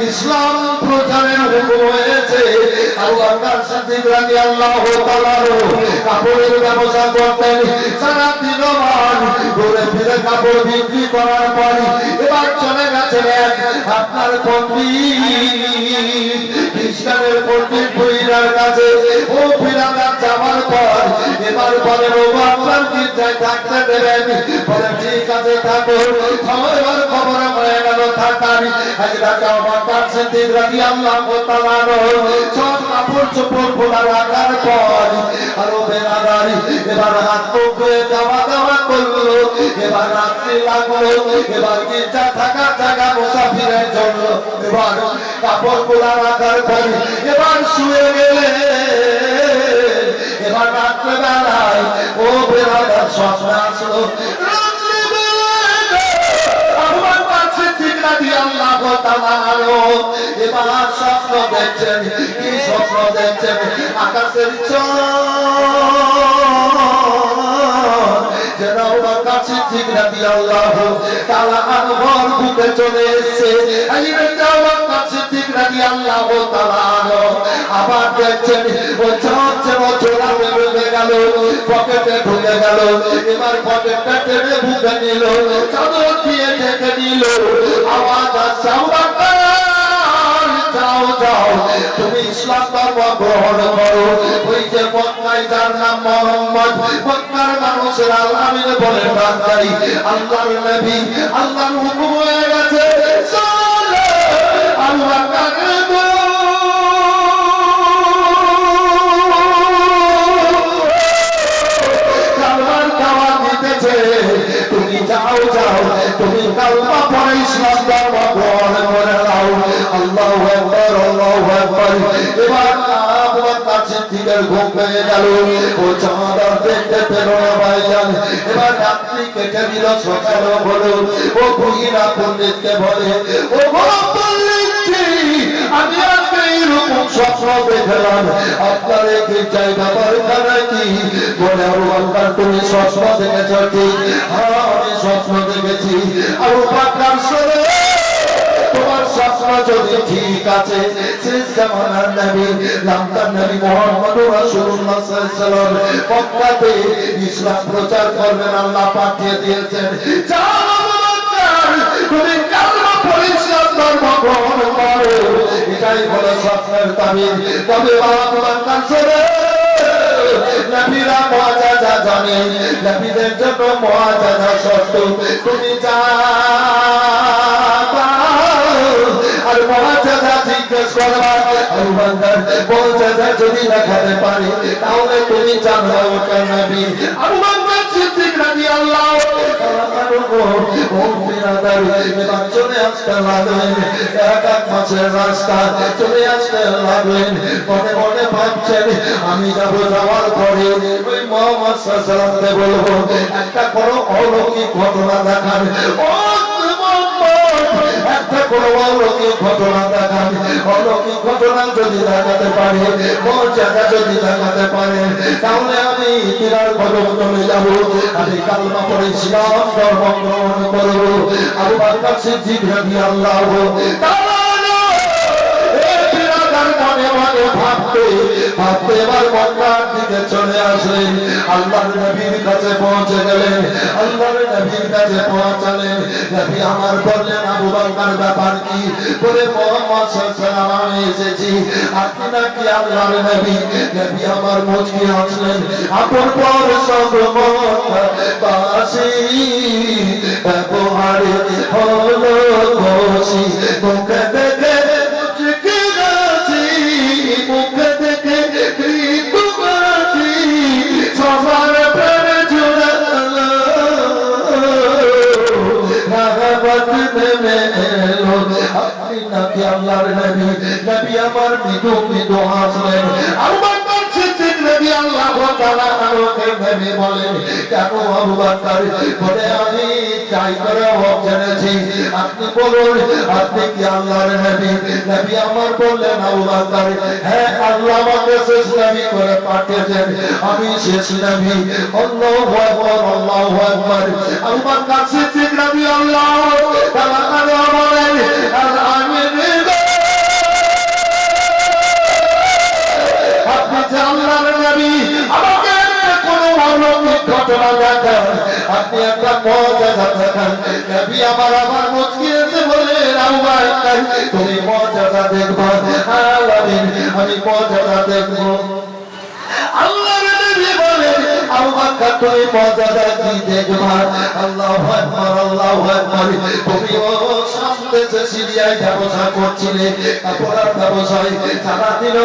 ইসলাম প্রচারের হুকুম হয়েছে। আবু বকর সিদ্দিক রাদিয়াল্লাহু তাআলা কাপড়ের ব্যবসা করতেন, সারা দিনমান ঘুরে ফিরে কাপড় বিক্রি করার পর এবার চলে গেছেন আপনার পণ্ডিত খ্রিস্টানের পণ্ডিত ভুইরার কাছে। ও ভুইরাদার যাওয়ার পর এবার বলেন, ও আপনার গির্জায় থাকতে দেবেন? বলে ঠিক আছে থাকো। এবার খবর হয়ে গেল থাকার। আবু বকর সিদ্দিক রাদিয়াল্লাহু তাআলা সব কাপড় চোপড় খোলা রাখার পর আরো বেরাদারি এবার হাত মুখ ধুয়ে যাওয়া দাওয়া করলো। এবার রাত্রি লাগলো, এবার গির্জা থাকার জায়গা মুসাফিরের জন্য এবার কাপড় খোলা রাখার পর এবার শুয়ে গেলে এবার রাত্রে বেলায় ও বেরাদার স্বপ্ন আসলো। এবার স্বপ্ন দেখছেন, কি স্বপ্ন দেখছেন? আকাশের বুকে চলে এসছে। আবার দেখছেন গেল, পকেটে ঢুকে গেল। এবার পকেটটা টেনে বুকে নিল, চাদর দিয়ে ঢেকে নিল। আওয়াজ আসছে, যাও যাও তুমি ইসলাম ধর্ম গ্রহণ করো। ওই যে মক্কায় যার নাম মুহাম্মদ, মক্কার মানুষের আল্লাহর বলে বান্দাই, আল্লাহর নবী, আল্লাহর হুকুম হয়ে গেছে চলো আল্লাহ কাকে কালমার খাওয়া দিতেছে। তুমি যাও যাও, তুমি কালমা পড়ে ইসলাম ধর্ম গ্রহণ করে নাও। আল্লাহু আকবার, আল্লাহু আকবার। এবার আবু বকর সিদ্দিকের ঘুম ভেঙে গেল। ও চাঁদার দেখতে পেল না ভাইজান। এবার রাত্রি কেটে দিল, সকাল হলো। ও বুঝিনা পণ্ডিতকে বলে, ও পণ্ডিতজি, আমি আজকে এইরকম স্বপ্ন দেখলাম, আপনার এই গির্জায় ব্যাপার কি? বলে, আবু বকর তুমি স্বপ্ন দেখেছ? ঠিক, হ্যাঁ আমি স্বপ্ন দেখেছি। আবু বকর শোনো, তোমার স্বপ্ন যদি ঠিক আছে, শেষ জামানার নবী নামদার নবী মুহাম্মদুর রাসূলুল্লাহ সাল্লাল্লাহু আলাইহি ওয়াসাল্লাম মক্কাতে ইসলাম প্রচার করবেন, আল্লাহ পাঠিয়ে দিয়েছেন। যাও আবু বকর, তুমি কালমা পড়ে ইসলাম ধর্ম গ্রহণ করো। এটাই হলো স্বপ্নের তাবির। তবে আবু বকর শোনো, নবীরা মুআজিজা জানে, নবীদের জন্য মুআজিজা শর্ত। তুমি যাবা আর মুআজিজা জিজ্ঞেস করবা, আবু বকর মুআজিজা যদি দেখাতে পারে তাহলে তুমি জানো ওটা নবী। আবু বকর সিদ্দিক রাদিয়াল্লাহু এবার চলে আসতে লাগলেন, এক এক মাসের রাস্তা চলে আসতে লাগলেন। মনে মনে ভাবছেন, আমি যাবো, যাওয়ার পরে ওই মুহাম্মদ সাল্লাল্লাহু আলাইহি ওয়াসাল্লামকে বলবো একটা কোনো অলৌকিক ঘটনা দেখান। ও একটা কোনো অলৌকিক ঘটনা দেখান। অলৌকিক ঘটনা যদি দেখাতে পারে, মর্যাদা যদি দেখাতে পারে, তাহলে আমি তিনার কদম চলে যাবো, আমি কালমা পড়ে ইসলাম ধর্ম গ্রহণ করবো। আবু বকর সিদ্দিক রাদিয়াল্লাহু তাআলা মনে মনে ভাবতে ভাবতে এবার মক্কার দিকে চলে আসলেন। আল্লাহর নবীর কাছে পৌঁছে গেলেন। আল্লাহর নবীর কাছে পৌঁছালেন। নবী আমার বললেন, আবু বকর ব্যাপার কি? বলে, মুহাম্মদ সাল্লাল্লাহু আলাইহি ওয়াসাল্লাম আমি এসেছি, আপনি নাকি আল্লাহর নবী? নবী আমার মুচকি হাসলেন, আপন পর সব মক্কাবাসী ব্যবহারে হলো খুশি, মুখে দেখে মুখে দেখে সবার প্রাণে জুড়ে নেমে এলো। আপনি নাকি আল্লাহর নবী? নবী আমার মৃদু মৃদু হাসলেন। আবু বকর সিদ্দিক রাদিয়াল্লাহু তাআলা আনহুকে ভেবে বলেন, কেন আবু বকর? বলে, আমি চাই করে জেনেছি, আপনি বলুন আপনি কি আল্লাহর নবী? নবী আমার বললেন, আবু বকর, হ্যাঁ আল্লাহ আমাকে শেষ নবী করে পাঠিয়েছেন, আমি শেষ নবী। আল্লাহু আকবার, আল্লাহু আকবার। আবু বকর সিদ্দিক রাদিয়াল্লাহু তাআলা বলেন, আর আমি ঘটনা দেখান, আপনি একটা মজা দেখান। নবী আমার আবার মুচকিয়েছে বলে আবু বকর তুমি মজা দেখবা। আলামিন আমি মজা দেখবো। আল্লাহর নবী বলেন আবু বকর তুমি মজাটা কি দেখবা? আল্লাহু আকবার আল্লাহু আকবার। তুমি ও সামনে যে সিরিয়ায় ব্যবসা করছিলে কাপড়ের ব্যবসায় সারা দিন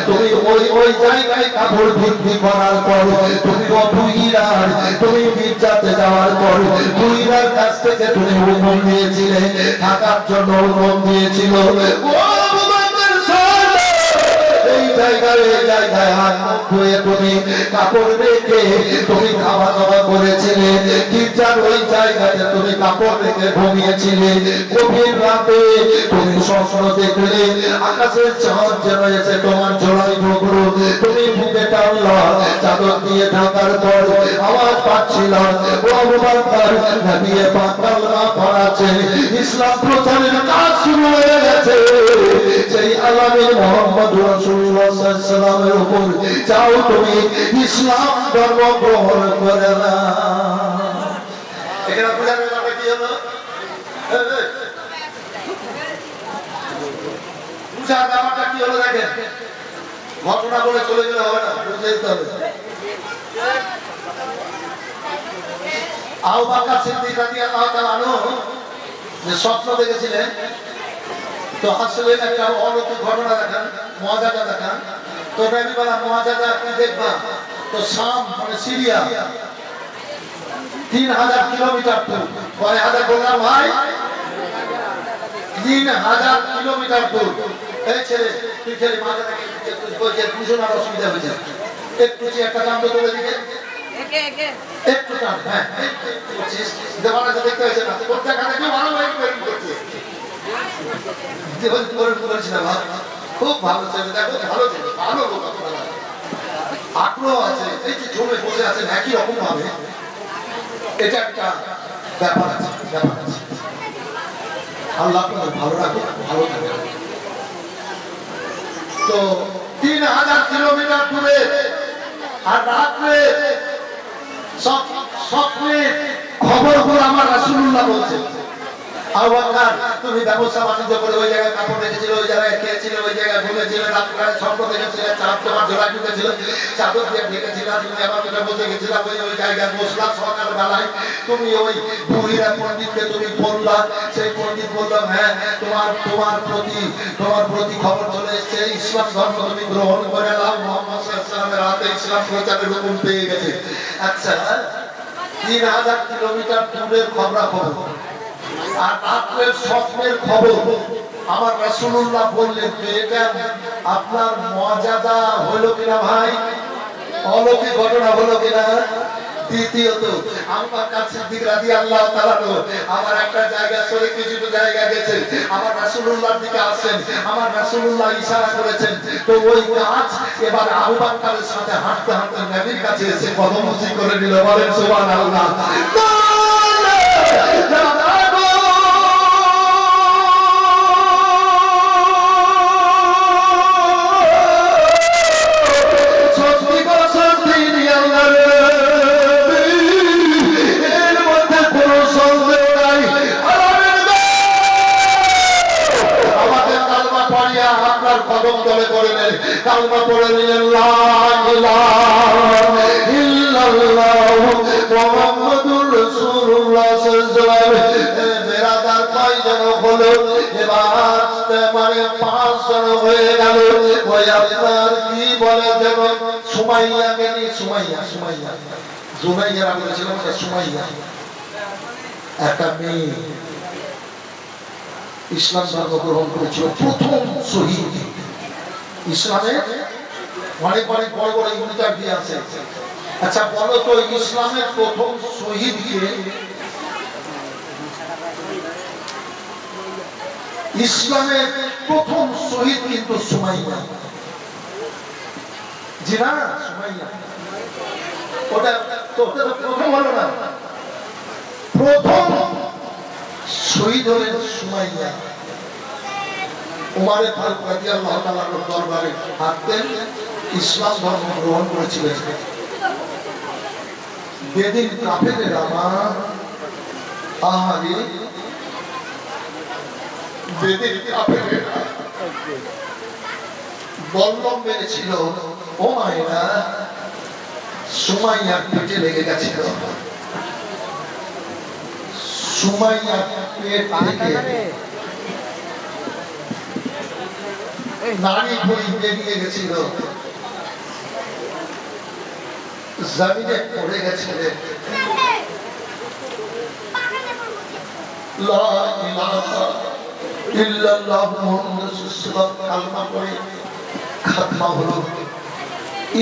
তুমি ওই জায়গায় কাপড় বিক্রি করার পর তুমি বুইরার তুমি মির্জাতে যাওয়ার পর বুইরার কাছ থেকে তুমি হুকুম দিয়েছিলে থাকার জন্য হুকুম দিয়েছিল। ও আবু বকর এই জায়গায় হাত ধুয়ে তুমি কাপড় রেখে তুমি খাওয়া দাওয়া করেছিলে। গির্জার ওই জায়গাতে তুমি কাপড় রেখে ঘুমিয়েছিলে। গভীর রাতে তুমি স্বপ্ন দেখলে আকাশের চাঁদ যেন এসে তোমার জড়াই ঢুকলো। তুমি বুকে টানলা চাদর দিয়ে ঢাকার পর আওয়াজ পাচ্ছিলাম ও আবু বকর নবী পাক কালেমা পড়াচ্ছে, ইসলাম প্রচারের কাজ শুরু হয়ে গেছে। সেই আলামিন মুহাম্মদ রাসূলুল্লাহ সাল্লাল্লাহু আলাইহি ওয়াসাল্লামের উপর যাও তুমি ইসলাম ধর্ম গ্রহণ করে না। এখানে বুঝার ব্যাপারটা কি হলো? বুঝার ব্যাপারটা কি হলো দেখেন, ঘটনা বলে চলে গেলে হবে না, বুঝে যেতে হবে। আবু বকর সিদ্দিক রাদিয়াল্লাহু তাআলা আনহু যে স্বপ্ন দেখেছিলেন, তো আসলে একটা অলৌকিক ঘটনা দেখান, মুআজিজা দেখান। তো নবী বলা মুআজিজা কি দেখবা? তো শাম মানে সিরিয়া 3000 কিলোমিটার দূর। কয় হাজার বললাম ভাই? 3000 কিলোমিটার দূর। এই ছেলে তুই ছেলে মাথাটাকে কইছে বুঝোনার অসুবিধা হয়েছে, একটু একটা কাম তো করে দিকে একটু টান। হ্যাঁ দেওয়াটা দেখতে হয়েছে না, তোর দেখাটা কি ভালো লাগে করছে। খুব ভালো ছেলে, দেখো ভালো ছেলে, ভালো লোক, আগ্রহ আছে, এই যে জমে বসে আছেন একই রকম ভাবে, এটা একটা ব্যাপার আছে, ব্যাপার আছে। আল্লাহ আপনাদের ভালো রাখুন, ভালো থাকবে। তো 3000 কিলোমিটার দূরে আর রাত্রে স্বপ্নে খবরগুলো আমার রাসূলুল্লাহ বলছেন আবু বকর তুমি ব্যবসা বাণিজ্য করে ওই জায়গায় কাপড় রেখেছিল, ওই জায়গায় খেয়েছিল, ওই জায়গায় ঘুমেছিল, রাত্রে স্বপ্ন দেখেছিল চাঁদ তোমার জোড়া ঢুকেছিল, চাদর দিয়ে ঢেকেছিল, তুমি আমার কথা বলতে গেছিল ওই জায়গায় বসলাম সকাল বেলায়, তুমি ওই বুড়িরা পণ্ডিতকে তুমি বললা, সেই পণ্ডিত বললাম হ্যাঁ তোমার প্রতি খবর চলে এসেছে, ইসলাম ধর্ম তুমি গ্রহণ করে নাও, মুহাম্মদ সাল্লাল্লাহু আলাইহি ওয়াসাল্লামের হাতে ইসলাম প্রচারের হুকুম পেয়ে গেছে। আচ্ছা 3000 কিলোমিটার দূরের খবরাখবর আর রাত্রের স্বপ্নের খবর আমার রাসূলুল্লাহ বললেন যে এটা আপনার মুআজিজা হলো কিনা ভাই, অলৌকিক ঘটনা হলো কিনা? দ্বিতীয়ত আবু বকর সিদ্দিক রাদিয়াল্লাহু তাআলা আমার একটা জায়গা সরে কিছু জায়গা গেছে, আমার রাসূলুল্লাহর দিকে আসেন, আমার রাসূলুল্লাহ ইশারা করেছেন, তো ওই কাজ এবার আবু বকরের সাথে হাঁটতে হাঁটতে নবীর কাছে এসে কদমবুসি করে নিল। বলেন সুবহানাল্লাহ। কদম তলে করে নেন, কালমা পড়ে নিলেন লা ইলাহা ইল্লাল্লাহ মুহাম্মাদুর রাসূলুল্লাহ সাল্লাল্লাহু আলাইহি ওয়াসাল্লাম। বেরাদার কয়জন হলো? এবার মানে 5 জন হয়ে গেল। ওই আপনার কি বলে যেন সুমাইয়াকে নি, সুমাইয়া জুমাইয়া বলেছিলাম, সুমাইয়া একটা মেয়ে ইসলাম ধর্ম গ্রহণ করেছিল, প্রথম শহীদ। ইসলামের অনেক অনেক বড় বড় ইউনিটার দিয়ে আছে। আচ্ছা বলো তো ইসলামের প্রথম শহীদ কে? ইসলামের প্রথম শহীদ কিন্তু সুমাইয়া। জি না, সুমাইয়া ওটা তো প্রথম হলো না, প্রথম শহীদ হলেন সুমাইয়া। উমারে ফারুক রাদিয়াল্লাহু তাআলার দরবারে থাকতেন, ইসলাম ধর্ম গ্রহণ করেছিলেন। বেদিন কাফেরেরা আহারে বেদিন কাফেরেরা বল্লম মেরেছিল। ও মায়েরা, সুমাইয়ার পেটে লেগে গেছিল। সুমাইয়ার পেট থেকে নারী ভুঁড়ি বেরিয়ে গেছিল, জমিনে পড়ে গেছিলেন। লা ইলাহা ইল্লাল্লাহ মুহাম্মাদুর রাসূলুল্লাহ কালমা পড়ে খাতমা হলো।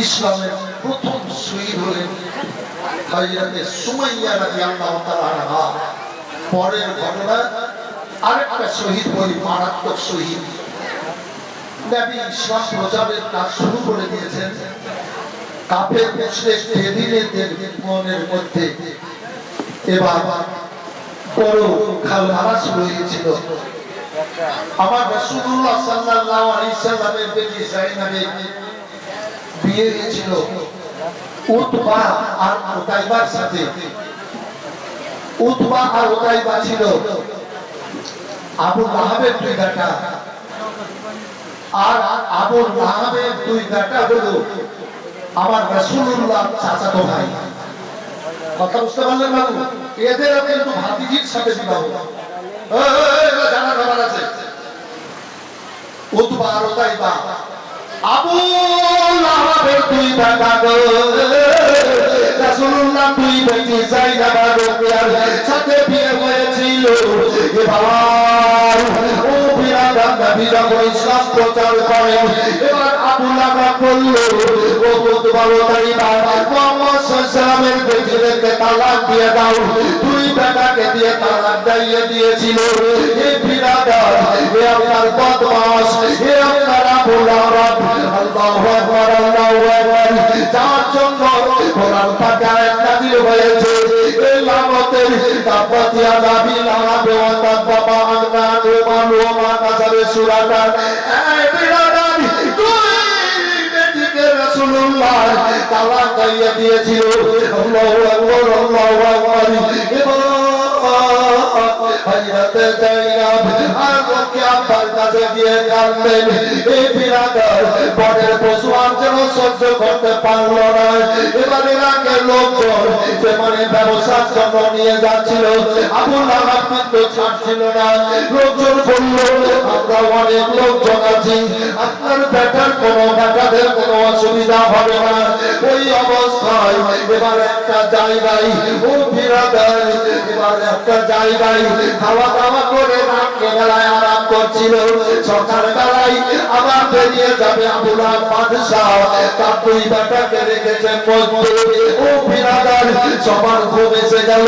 ইসলামের প্রথম শহীদ হলেন হযরতে সুমাইয়া রাদিয়াল্লাহু তাআলা আনহা। পরের ঘটনা আরেকটা শহীদ বলি, মারাত্মক শহীদ। নবী ইসলাম প্রচারের কাজ শুরু করে দিয়েছেন। কাফের মুশরিক বেদিনেদের মনের মধ্যে এবার বড় খালমারা শুরু হয়েছিল। আমার রাসূলুল্লাহ সাল্লাল্লাহু আলাইহি সাল্লামের বেটি যায়েনাবের বিয়ে হয়েছিল উতবা আর উতাইবার সাথে। উতবা আর উতাইবা ছিল আবু লাহাবের দুই বেটা, আর আবু লাহাবের দুই বেটা হলো আমার রাসূলুল্লাহ চাচাতো ভাই। কথা বুঝতে পারলেন বাবু? এদের কিন্তু ভাতিজির সাথে বিবাহ। জানা খবর আছে। উতবা আর উতাইবা আবু লাহাবের দুই বেটা গো, রাসূলুল্লাহ দুই বেটি যায়েনাব আর রুকিয়ার সাথে বিয়ে হয়েছিল। এ বাবা, ও বিরাদার নবী যখন ইসলাম প্রচার করেন, এবার আবু লাহাব বলল, ও উতবা উতাইবা, মুহাম্মদ সাল্লাল্লাহু আলাইহি ওয়াসাল্লামের বেটিদেরকে তালাক দিয়ে দাও। দুই বেটাকে দিয়ে তালাক দিয়ে দিয়েছিল। এ বিরাদার, এ আপনার বদমাশ, এ আপনার আবু লাহাব। আল্লাহু আকবার, আল্লাহু আকবার। যার জন্য কোরআন পাকে আয়াত নাযিল হয়েছে, এই লামতের তাবাতিয়া দাবি লাহাব ওয়া তাবাবা আননা তুমান ওয়া মা কাসাবে সূরাটা। এই বিরাদার, দুই বেটিকে রাসূলুল্লাহ তালাক দিয়ে দিয়েছিল। আল্লাহু আকবার, আল্লাহু আকবার। এবং হযরতে যায়েনাব আর রুকিয়ার কাছে গিয়ে কাঁদলেন। এই বিরাদার, পরের পশুয়ার যেন সহ্য করতে পারল না। এবার ইরাকের লোকজন যেমন ব্যবসার জন্য নিয়ে যাচ্ছিল, আবু লাহাব কিন্তু ছাড়ছিল না। লোকজন বলল, আমরা অনেক লোকজন আছি, আপনার বেটার কোনো বেটাদের কোনো অসুবিধা হবে না। ওই অবস্থায় এবার একটা জায়গায়, ও বিরাদার, এবার একটা জায়গায় খাওয়া দাওয়া করে রাত্রে বেলায় আরাম করছিল। সকাল বেলায় আবার বেরিয়ে যাবে আবু লাহাব বাদশাহ, তার দুই বেটাকে রেখেছেন মধ্যে। ও বিরাদার, সবার ঘুম এসে গেল,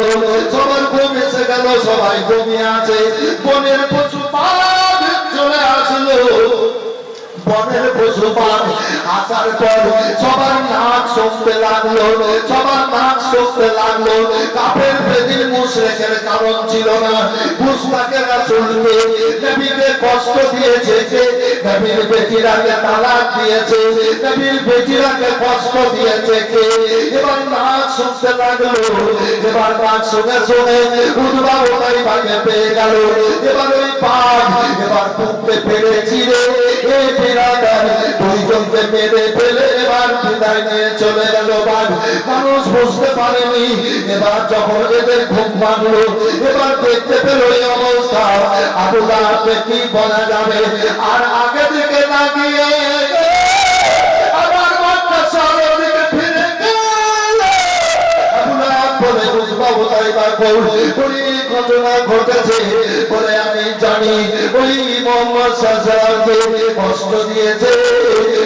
সবার ঘুম এসে গেল, সবাই ঘুমিয়ে আছে। বনের পশু পাল চলে আসলো। বনের পশু পাল আসার পর সবার নাক শুনতে লাগলো, সবার নাক শুনতে লাগলো। কাফের বেদিন মুশরিকের কারণ ছিল না। মুশরিকের রাসূলকে নবীকে কষ্ট দিয়েছে, নবীর বেটিরাকে তালাক দিয়েছে, নবীর বেটিরাকে কষ্ট দিয়েছে কে? এবার নাক শুনতে লাগলো। এবার নাক শুনে শুনে উতবা উতাইবাকে পেয়ে গেল। এবার ওই পাক এবার বুকতে পেরেছি রে। এই বিরাদার, দুইজনকে মেরে ফেলে এবার বিদায় নিয়ে চলে গেল বাঘ। মানুষ বুঝতে পারেনি। এবার যখন এদের ঘুম ভাঙলো, এবার দেখতে পেল এই অবস্থা। আবু লাহাবকে কি বলা যাবে? আর আগে দিকে না গিয়ে আবার মক্কা শহরের দিকে ফিরে গেল। আবু লাহাব বলে, উতবা উতাইবা বলি ঘটনা ঘটেছে বলে আমি জানি। ওই মুহাম্মদ সাল্লাল্লাহু আলাইহি ওয়াসাল্লামকে কষ্ট দিয়েছে,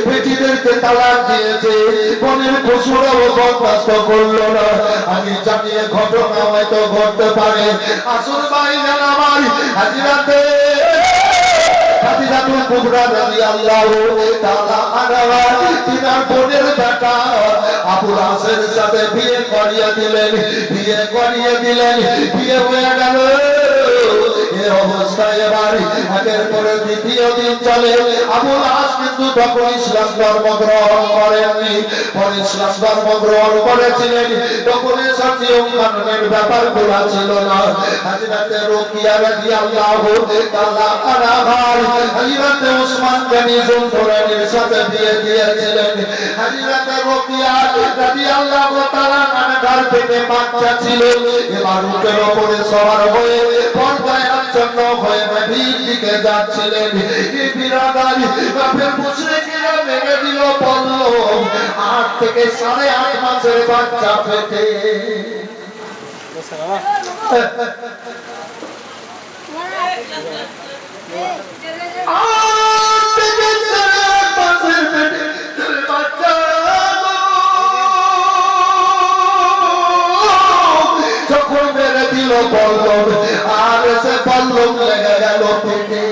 বেটিদেরকে তালাক দিয়েছে, বনের পশুরাও বরদাস্ত করলো না। আমি জানি ঘটনা হয়তো ঘটতে পারে। আসল ভাই জানা ভাই হাজিরাতে খাদিজাতুল কুবরা রাদিয়াল্লাহু তাআলা আনহা তিনার বোনের বেটা আবু রাসের সাথে বিয়ে করিয়ে দিলেন। বিয়ে করিয়ে দিলেন, বিয়ে হয়ে গেল। এই অবস্থায় এবার একের পরে দ্বিতীয় দিন চলে। আবুল আস কিন্তু তখন ইসলাম ধর্ম গ্রহণ করেননি, পরে ইসলাম ধর্ম গ্রহণ করেছিলেন। তখন এসব নিয়ম কানুনের ব্যাপারগুলো ছিল না। হযরতে রুকিয়া রাদিয়াল্লাহু তাআলা আনহার হযরতে ওসমান গনি যুলকরনাইনের সাথে বিয়ে দিয়েছিলেন। হযরতে রুকিয়া রাদিয়াল্লাহু তাআলা আনহার পেটে বাচ্চা ছিল। এবার উটের উপরে সওয়ার হয়ে পর্দায় আচ্ছন্ন হয়ে নবীর দিকে যাচ্ছিলেন। এই বিরাদারি কাফের মুশরিকরা ভেঙে দিল বলল 8 থেকে 8.5 মাসের বাচ্চা পেটে। যখন মেরে দিল পল্লব, আর সে পল্লব লেগে গেল পেটে।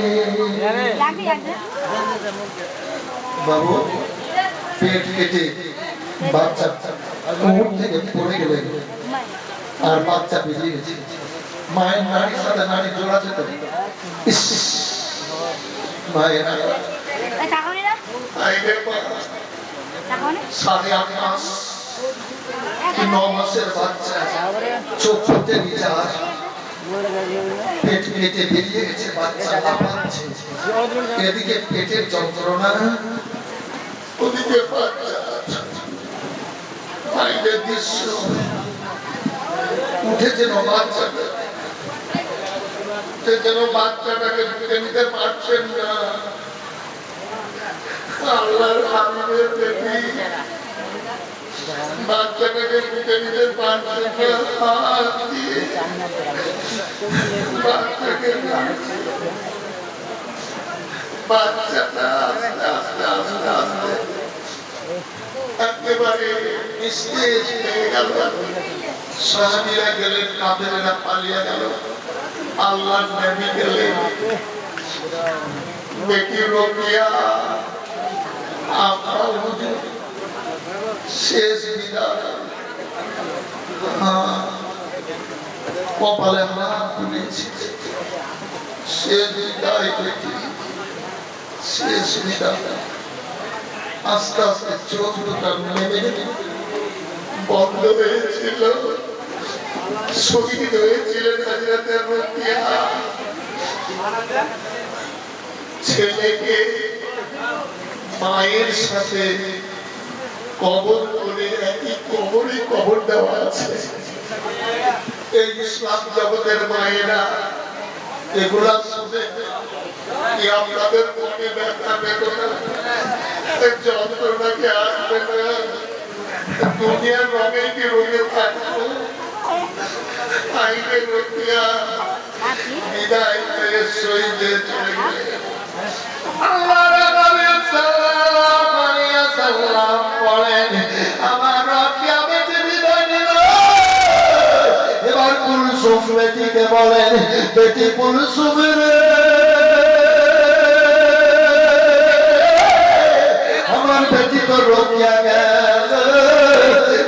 বাবু পেট কেটে বাচ্চা মুখ থেকে পড়ে গেলে আর বাচ্চা বেরিয়ে গেছে। মায়ের নারীর সাথে নারী জোড়া যেত। মায়ের 8.5 মাস কি 9 মাসের বাচ্চা, চোখ ফুটে নিচে আসে, পেট কেটে বেরিয়ে গেছে, বাচ্চা লাফাচ্ছে। এদিকে পেটের যন্ত্রণা, ওদিকে বাচ্চা। মায়ের দৃশ্য উঠে যেন বাচ্চাটাকে ঢুকে নিতে পারছেন না। আল্লাহর হাবিবের বেটি বাচ্চাটাকে ঢুকে নিতে পারছেন না। বাচ্চাটা আস্তে আস্তে আস্তে আস্তে একেবারে স্টেজ পেয়ে গেল। সাহাবীরা গেলেন, কাফেররা পালিয়ে গেল। আল্লাহর নবী গেলেন, বেটি রুকিয়া আপনার হুজুর শেষ বিদায়। কপালে হাত তুলেছি, শেষ বিদায় বেটি, শেষ বিদায়। আস্তে আস্তে চোখ দুটা নেমে বন্ধ হয়েছিল। শহীদ হয়েছিলেন হযরতে রুকিয়া। ছেলেকে মায়ের সাথে কবর করে একই কবরে কবর দেওয়া আছে। এই ইসলাম জগতের মায়েরা এগুলা শুনে কি আপনাদের মনে ব্যথা বেদনা যন্ত্রণাকে আসবে না? দুনিয়ার রঙে কি রঙে থাকবো? আইনে রুকিয়া বিদায় হয়ে শহীদে চলে গেলে আল্লাহর নবী সাল্লাল্লাহু আলাইহি ওয়াসাল্লাম বলেন, আমার রুকিয়া বেঁচে বিদায় নিল। এবার কুলসুম বেটিকে বলেন, বেটি কুলসুম রে, আমার বেটি তো রুকিয়া গেল,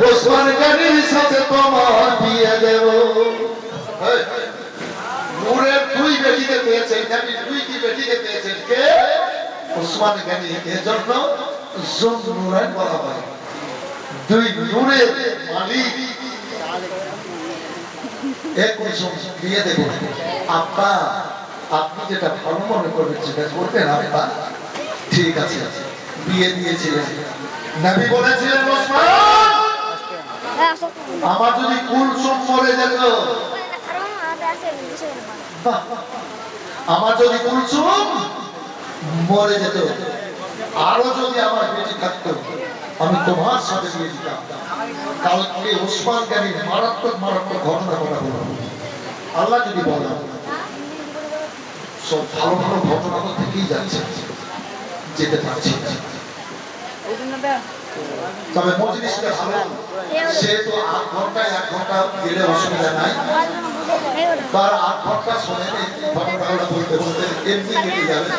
ওসমান গনির সাথে তোমার বিয়ে দেব। নূরের 2 বেটিকে পেয়েছেন, নবী 2 কি বেটিকে পেয়েছেন? কে? ওসমান গনি। এজন্য যুন-নূরাইন বলা হয়, 2 নূরের মালিক। এক বিয়ে দেব। আব্বা আপনি যেটা ভালো মনে করবেন সেটা করবেন। আব্বা ঠিক আছে। বিয়ে দিয়েছিলেন। নবী বলেছিলেন, ওসমান আমার যদি কুলসুম মরে যেত, আমার যদি কুলসুম মরে যেত, আরো যদি আমার বেঁচে থাকতো, আমি তোমার সাথে বিয়ে দিতাম। কালকে ওসমান গনির মারাত্মক মারাত্মক ঘটনা কথা বলবো। আল্লাহ যদি বলেন, সব ভালো ভালো ঘটনা তো থেকেই যাচ্ছে, যেতে পারছি। তবে মজলিসটা ভালো, সে তো 8 ঘন্টায় 1 ঘন্টা গেলে অসুবিধা নাই। তার 8 ঘন্টা শোনে ঘটনাগুলো বলতে বলতে এমনি কেটে যাবে।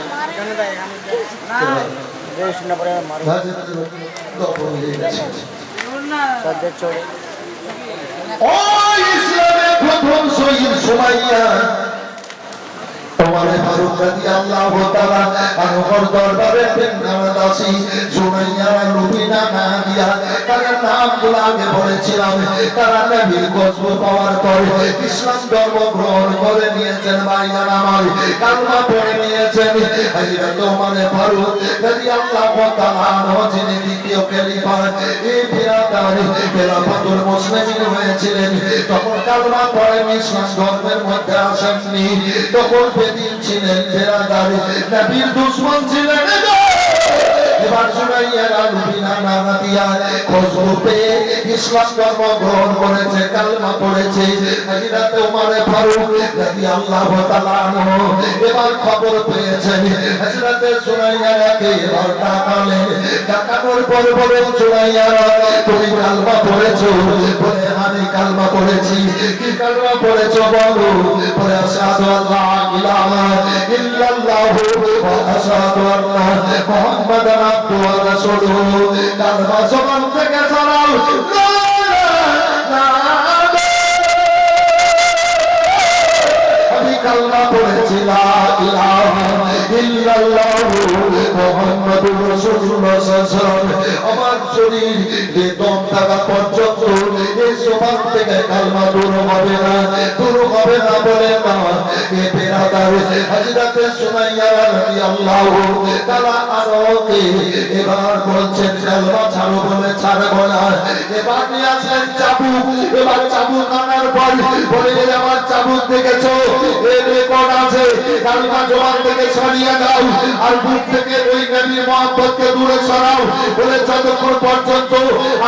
ও ইসলামের প্রথম শহীদ সুমাইয়া ওমরে ফারুক রাদিয়াল্লাহু তাআলা আনহুর দরবারে পেন্নাদাসী সুমাইয়া লুবিনা নাদিয়া তার নামগুলো আগে বলেছিলাম। তারা নবীর গজব পাওয়ার পরে ইসলাম ধর্ম গ্রহণ করে নিয়েছেন। ভাইজান আমার, কালমা পড়ে নিয়েছেন। হযরত ওমরে ফারুক রাদিয়াল্লাহু তাআলা আনহু যিনি দ্বিতীয় খলিফা, এই বিরাদারি খেলাফতুল মুসলিমিন হয়েছিলেন, তখন কালমা পড়ে ইসলাম ধর্মের মধ্যে আসেননি। তখন বেদিন ছিলেন, বিরাদারি নবীর দুশমন ছিলেন। এবার সুমাইয়া লুবিনা নাদিয়া খোঁজ পেয়ে ইসলাম ধর্ম গ্রহণ করেছে, কালমা পড়েছে। হযরত ওমরে ফারুক রাদিয়াল্লাহু তাআলা আনহু এবার খবর পেয়েছেন। হযরত সুমাইয়াকে এবার ডাকালেন। ডাকানোর পর বলেন, সুমাইয়া তুমি কালমা পড়েছো? বলে আমি কালমা পড়েছি। কি কালমা পড়েছো বলো? বলে আশহাদু আল্লা ইলাহা ইল্লাল্লাহু ওয়া আশহাদু আন্না মুহাম্মাদান আবদুহু ওয়া রাসূলুহু। কালমা জবান থেকে ছড়াও, আমি কালমা পড়েছি লা ইলাহা ইল্লাল্লাহু মুহাম্মাদুর রাসূলুল্লাহ সাল্লাল্লাহু আলাইহি ওয়াসাল্লাম। আমার শরীর বেদম থাকা পর্যন্ত এই জবান থেকে কালমা দূর হবে না, দূর হবে না। বলে না এ বেরাদার হযরত সুমাইয়া রাদিয়াল্লাহু তাআলা আনহুকে এবার বলছেন কালমা ছাড়ো, বলে ছাড়বো না। এবার নিয়ে আসলেন চাবুক। এবার চাবুক আনার পর বলে আমার চাবুক দেখেছো, এর রেকর্ড আছে, কালমা জবান থেকে সরিয়ে দাও আর বুক থেকে ওই নবীর মহব্বতকে দূরে সরাও। বলে যতক্ষণ পর্যন্ত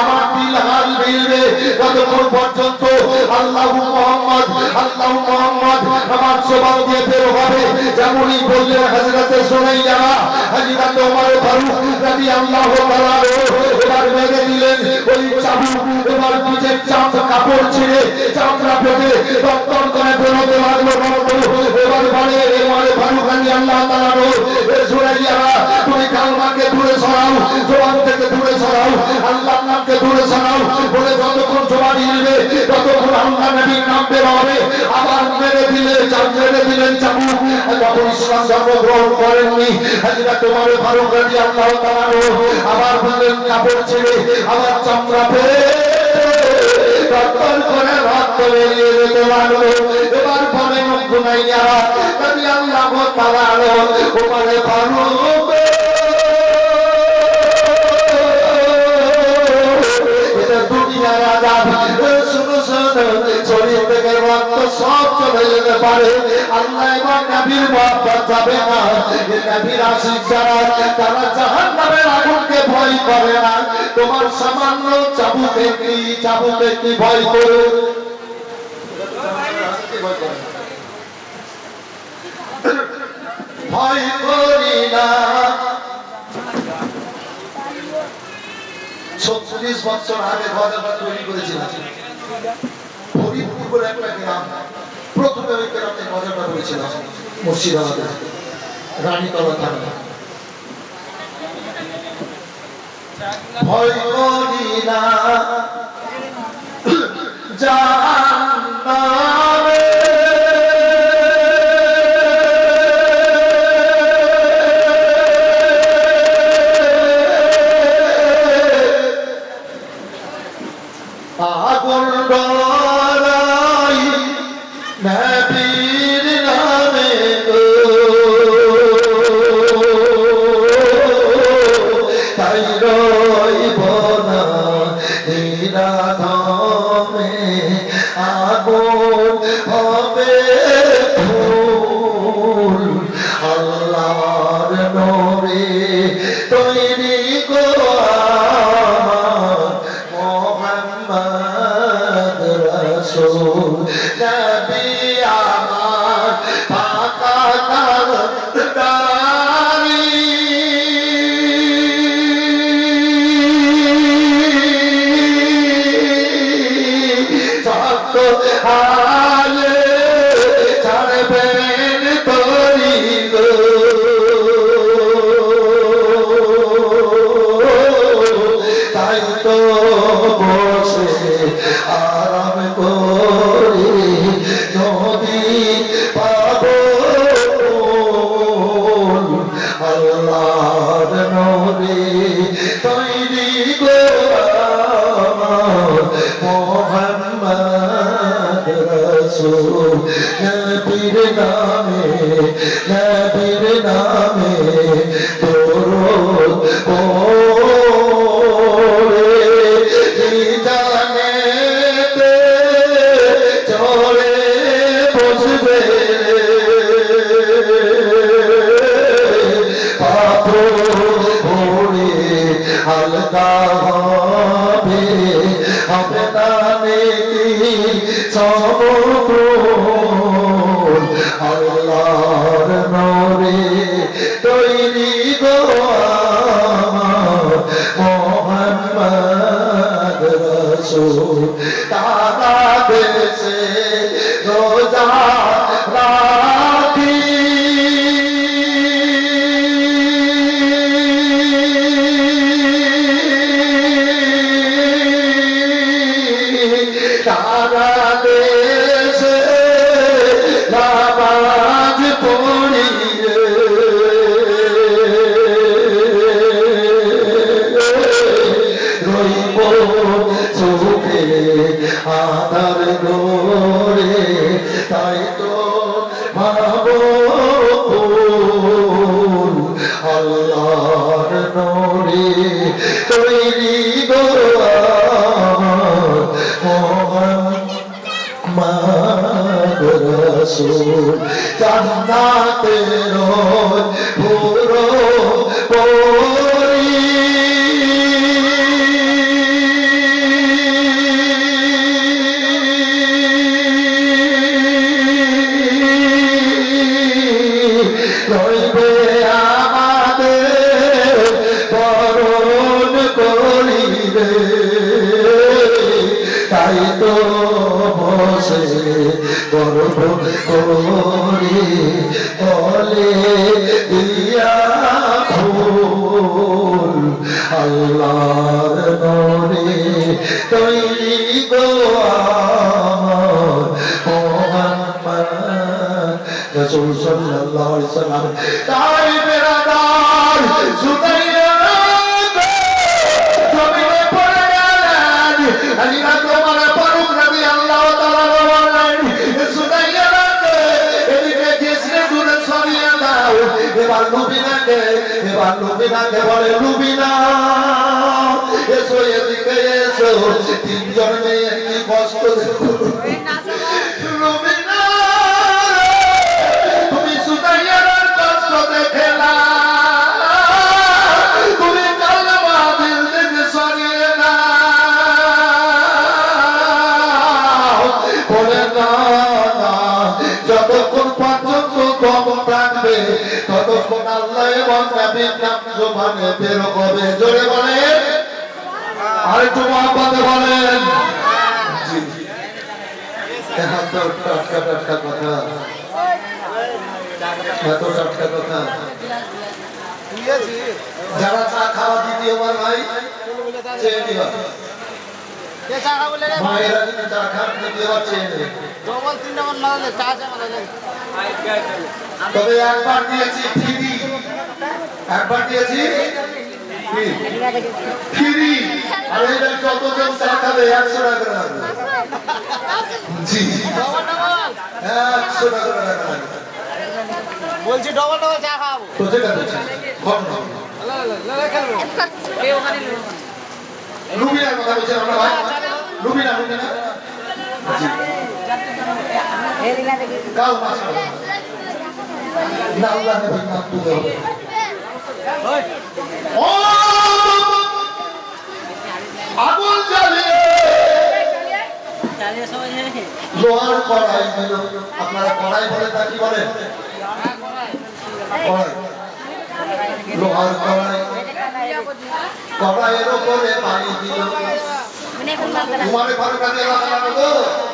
আমার দিল হাল মিলবে, ততক্ষণ পর্যন্ত আল্লাহু মুহাম্মদ আল্লাহু মুহাম্মদ আমার জবান দিয়ে বের হবে। যেমনই বললেন হযরত সুমাইয়া, হযরত ওমর ফারুক রাদিয়াল্লাহু তাআলা এবার মেরে দিলেন ওই চাবুক। এবার পিঠের চাপ কাপড় ছিঁড়ে চামড়া পেটে দপ্তর করে বেরোতে লাগলো রক্ত। এবার বলে ওমর ফারুক রাদিয়াল্লাহু তাআলা, এ সুমাইয়া তুমি কালমাকে দূরে সরাও, জবান থেকে দূরে সরাও, আল্লাহর নামকে দূরে সরাও। বলে যতক্ষণ জবান হিলবে ততক্ষণ আল্লাহ নবীর নাম বের হবে। আবার মেরে দিলেন চাবুক। যখন ইসলাম ধর্ম গ্রহণ করেননি হযরত ওমর ফারুক রাদিয়াল্লাহু তাআলা আবার বললেন কাপড় ছেড়ে আবার চামড়া পেয়ে দপ্তর করে রক্ত বেরিয়ে যেতে লাগলো। এবার বলেন সুমাইয়া রাদিয়াল্লাহু তাআলা ওমর ফারুক দুনিয়ার আযাব শুনো শরীর থেকে রক্ত সব চলে যেতে পারে, আল্লাহ এবং নবীর মহব্বত যাবে না। নবীর আশিক যারা তারা জাহান্নামের আগুনকে ভয় করে না। তোমার সামান্য চাবুকে কি ভয় করে? ভয় করি না। 36 বছর আগে গজাটা তৈরি করেছিলাম ফরিদপুর বলে একটা গ্রাম। প্রথমে ওই গ্রামে গজাটা করেছিলাম মুর্শিদাবাদে, রানীতলা থানা। ভয় করি না জাহান্নামে আগুন ডরাই নবীর নামে তাই রইব না নিরাধমে আল্লাহর নবী তৈরি গো মোহাম্মদ রাসূল নবীর নামে দরুদ পড়ে জানেতে চলে বসবে হালকা হবে নেকি সমগ্র আল্লাহর নূরে তৈরি গো মোহাম্মদ রাসূল তারা দেশে রোজা রাখি সারা দেশে নামাজ পড়ি রইব সুখে আধার গোরে তাই তো ভাবো আল্লাহর নূরে তৈরি গো মোহাম্মদ রাসূল জান্নাতের পুরো পরি রইবে আমাদের বরণ করিবে তাই তো বসে গর্ব করি বলে দিয়া ফুল আল্লাহর নূরে তৈরি গো মোহাম্মদ রাসূল সাল্লাল্লাহু আলাইহি ওয়াসাল্লাম তাই বেরাদার সুতাইয়া জমিনে পড়ে গেলেন আলিরা তোমার ফারুক রাদিয়াল্লাহু তাআলা বলেন সুতাইয়া এদিকে গেছে দূরে সরিয়ে দাও এবার লুবিনাকে বলে লুবিনা এসো এদিকে এসো তিনজন মেয়ে কি কষ্ট দেখো লুবিনা তুমি সুতাইয়ার কষ্ট দেখে না তুমি কালমা দিল থেকে সরিয়ে না বলে না যতক্ষণ পর্যন্ত দম থাকবে ততক্ষণ আল্লাহ এবং নবীর নাম জবানে বের হবে জোরে বলেন আর একটু মহব্বতে বলেন জি এত টাটকা কথা এত টাটকা কথা যারা চা খাওয়া দ্বিতীয়বার ভাই চেয়ে নিবা মায়েরা যদি চা খান দ্বিতীয়বার চেয়ে নেবে তবে একবার দিয়েছি ফ্রি আর এটা যতজন চা খাবে 100 টাকা লাগবে জি 100 টাকা লাগবে বলছি ডবল চা খাবো তো যেটা বলছি রুবিনার কথা বলছি আমরা ভাই রুবিনা জি গাও মাছ না আল্লাহ নবী নাম তুলে হবে ও আগুন জ্বালিয়ে লোহার কড়াই দিল আপনারা কড়াই বলে তা কি বলেন লোহার কড়াইয়ের উপরে পানি দিল উমারে ফারুক রাদিয়াল্লাহু তাআলা তো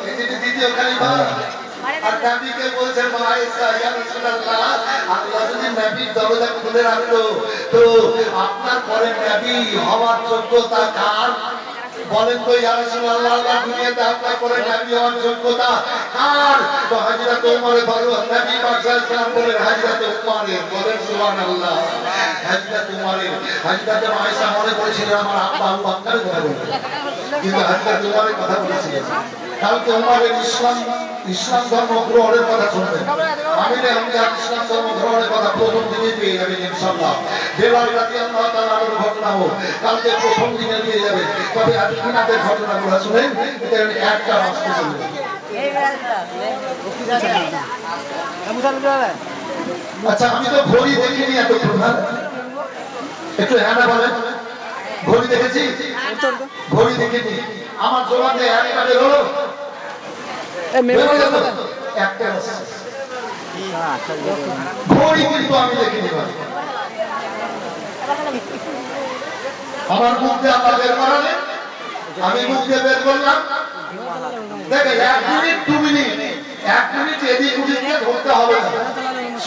এই যে দ্বিতীয় খলিফা আর নবীকে বলছেন মা আয়েশা ইয়া রাসূলুল্লাহ আল্লাহ যদি নবীর দরজা খুলে রাখলো তো আপনার পরে নবী হওয়ার যোগ্যতা কার বলেন তো ইয়া রাসূলুল্লাহ, আল্লাহ দুনিয়াতে আপনার করে নবী হওয়ার যোগ্যতা আর তো হযরত ওমর ফারুক নবী পাক সাল্লাল্লাহু আলাইহি ওয়াসাল্লাম বলেন হযরত উমরের, বলেন সুবহানাল্লাহ। হযরত উমরের, হযরত আয়েশা মনে করেছিলেন আমার আব্বা আবু বকরের কথা বলবেন, কিন্তু হযরত উমরের কথা বলেছিলেন। কালকে উমরের ইসলাম ধর্ম গ্রহণের কথা শুনবেন। আমি ইসলাম ধর্ম গ্রহণের কথা প্রথম দিনে পেয়ে যাবেন ইনশাআল্লাহ। বেলাল রাদিয়াল্লাহু তাআলা এর ঘটনাও কালকে প্রথম দিনে পেয়ে যাবেন। তবে আপনাদের ঘটনাগুলো শুনেন, এটা একটা বাস্তব বলবেন। আচ্ছা, আমি তো ঘড়ি দেখিনি এতক্ষণ, হ্যাঁ একটু হ্যাঁ না বলেন। ঘড়ি দেখেছি? ঘড়ি দেখিনি। আমার জবানে একটা বের হলো, একটা ঘড়ি কিন্তু আমি দেখিনি। আমার মুখ দিয়ে আল্লাহ বের করালেন, আমি মুখ দিয়ে বের করলাম। দেখেন 1 মিনিট 2 মিনিট 1 মিনিট এদিক ওদিক দিয়ে ধরতে হবে না,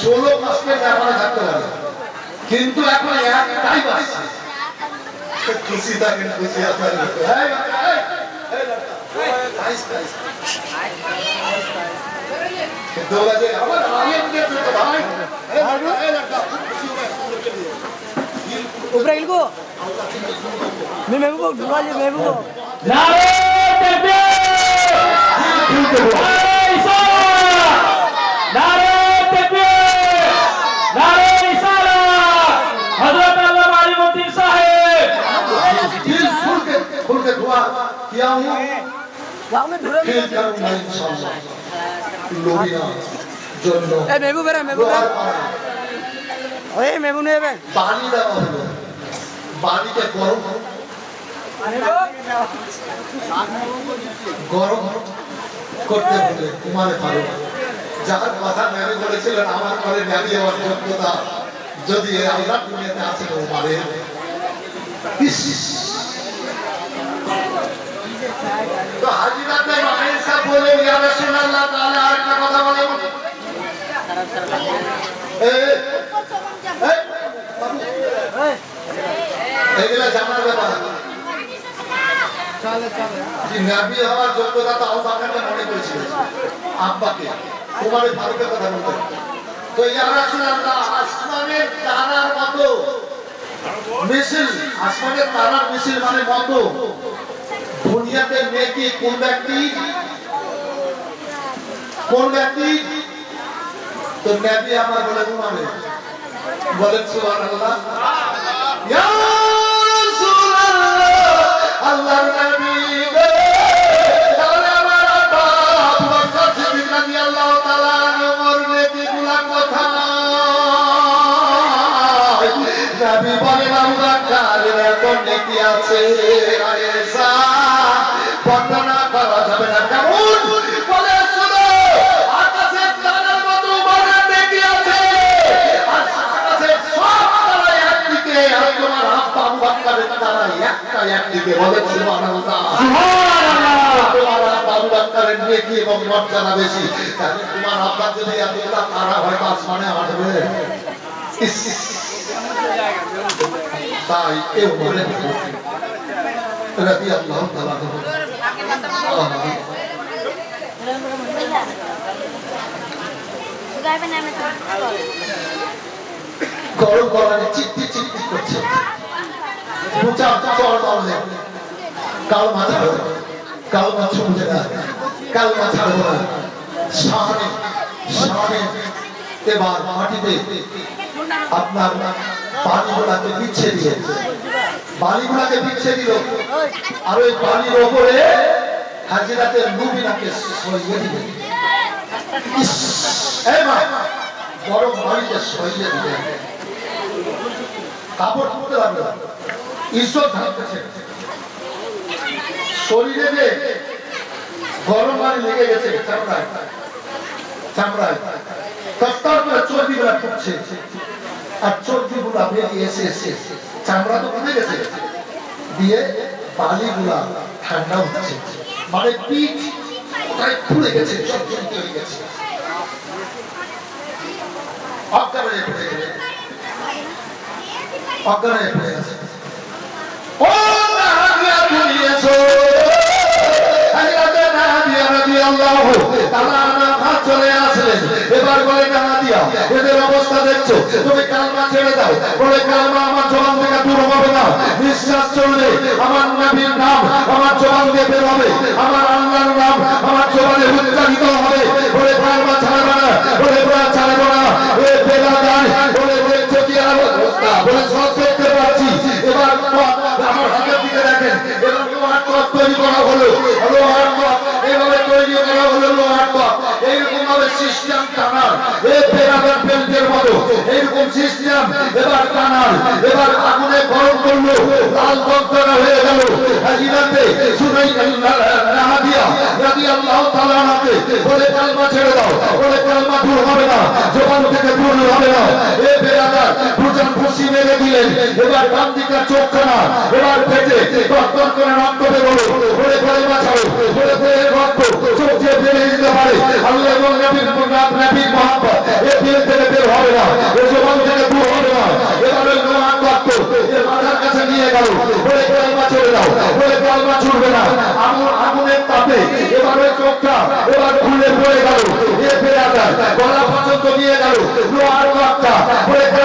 16 মাসকে জামানে থাকতে পারে, কিন্তু এখন একটাই বাসছে। খুশি থাকেন, খুশি আছেন। দৌড়াতে আমার আলিমদের তো ভাই ऊपर इनको मैं महबूब को ढूंढा ले महबूब को नारे तकबीर नारे तकबीर नारे रिसालत हजरत अल्लामा अलीमुद्दीन साहब दिल खुल के दुआ किया हूं, वहां में ढूंढे फिर करूंगा इंशाअल्लाह। लोबिया জন্য ए महबूब रे महबूब ओए महबूब ने बे পানি দেওয়া হলো, পানিকে গরম করতে হবে। কুমারে পারো যার কথা নবী বলেছিলেন আমার ঘরে নবী হওয়ার যোগ্যতা যদি আল্লাহ দুনিয়াতে আছে কুমারে। তো হাজিরাতে মাহির সাহেব বলে ইয়া রাসূলুল্লাহ তাআলা আরেকটা কথা বলেন। এগুলা জানার ব্যাপার। নবী হওয়ার যোগ্যতা তো আবু বকরকে মনে করেছিল, আব্বাকে উমরে ফারুকের কথা বলতেন। তো ইয়া রাসূলুল্লাহ আসমানের তারার মতো মিছিল, আসমানের তারার মিছিল মানে মতো দুনিয়াতে নেকি কোন ব্যক্তি, কোন ব্যক্তি? তো নবী আমার বলে উমরে, বলেন সুবহানাল্লাহ। ইয়া রাসূলুল্লাহ, আল্লাহর নবী গো, তাহলে আমার আব্বা আবু বকর সিদ্দিক রাদিয়াল্লাহু তাআলা ওমর নেকিগুলা কোথায়? নবী বলেন আবু বকর এত নেকি আছে আয়েশা বর্ণনা করা যাবে না। কেমন? বলে শুনো, আকাশের তারার মতো উমরের নেকি আছে, আর আকাশের সব তারা একদিকে, আর তোমার আব্বা আবু বকরের তারা একটা একদিকে। বলে সুবহানাল্লাহ, সুবহানাল্লাহ। তোমার আব্বা আবু বকরের নেকি এবং মর্যাদা বেশি, তাহলে তোমার আব্বা যদি এতগুলা তারা হয় আসমানে আসবে। তাই এ বলে রাদিয়াল্লাহু তাআলা গরম গরমে চিত্তি চিত্তি করছে, পূজা চল মারলে কাল মাথা কাল মাছ বুঝে না, কাল মাথা না সামনে সামনে। এবার মাটিতে আপনার বালিগুলাকে বিছিয়ে দিয়ে, বালিগুলাকে বিছিয়ে দিল, আর ওই বালির ওপরে হাজিরাতের নবীনাকে সরিয়ে দিবে। গরম বালিতে সরিয়ে দিবে, কাপড় তুলতে লাগলো, ইজ্জত ঢাকতেছে শরীরে যে গরম পানি লেগে গেছে চামড়ায়, চামড়ায় তত্তর করে চর্বিগুলা ফুটছে, আর চর্বিগুলা বেরিয়ে এসে চামড়া তো ফুটে গেছে, দিয়ে বালিগুলা ঠান্ডা হচ্ছে, মানে পিঠ তাই ফুলে গেছে, চর্চরিত হয়ে গেছে, অজ্ঞান হয়ে পড়ে গেছে, অজ্ঞান হয়ে পড়ে গেছে। ও না হাদিয়া তুলিয়েছো আল্লাহ তাআলা হাত চলে আসলেন। এবার বলে টানা দিয়া এদের অবস্থা দেখছো, তুমি কালমা ছেড়ে দাও। বলে কালমা আমার জবান থেকে দূর হবে না, নিঃশ্বাস চললে আমার নবীর নাম আমার জবান দিয়ে বের হবে, আমার আল্লাহর নাম আমার জবানে উচ্চারিত হবে। বলে কালমা ছাড়বে না, বলে ছাড়বে না। এ বেলা যায় বলে দেখছো কি আর অবস্থা, বলে সব দেখতে পাচ্ছি। এবার আমার হাতের দিকে দেখেন, এবার লোহার টপ তৈরি করা হলো, লোহার টপ এইভাবে তৈরি করা হলো, লোহার টপ এইরকম ভাবে সিস্টেম টানার, এই পেরাদার বেল্টের মতো এইরকম সিস্টেম এবার টানার। এবার আগুনে গরম করলো, লাল দগদগা হয়ে গেল। হাজিরাতে সুনাই নাহাদিয়া রাদিয়াল্লাহু তাআলা আনহাকে বলে কালমা ছেড়ে দাও, বলে কালমা দূর হবে না, জবান থেকে দূর হবে না। এ পেরাদার দুজন খুশি মেরে দিলেন। এবার ডান দিকের চোখখানা এবার ফেটে দরদর করে রক্ত বেরোলো। বলে কালমা ছাড়ো, বলে রক্ত চোখ দিয়ে বেরিয়ে যেতে পারে, আল্লাহ এবং নবীর মহব্বত এ দিল থেকে বের হবে না, এ জবান থেকে দূর হবে না। এবার ওই নোয়ার রক্ত এর মাথার কাছে নিয়ে গেল। বলে কালমা ছেড়ে দাও, বলে কালমা ছুটবে না। আগুনের তাপে এবার ওই চোখটা এবার খুলে পড়ে গেল। এ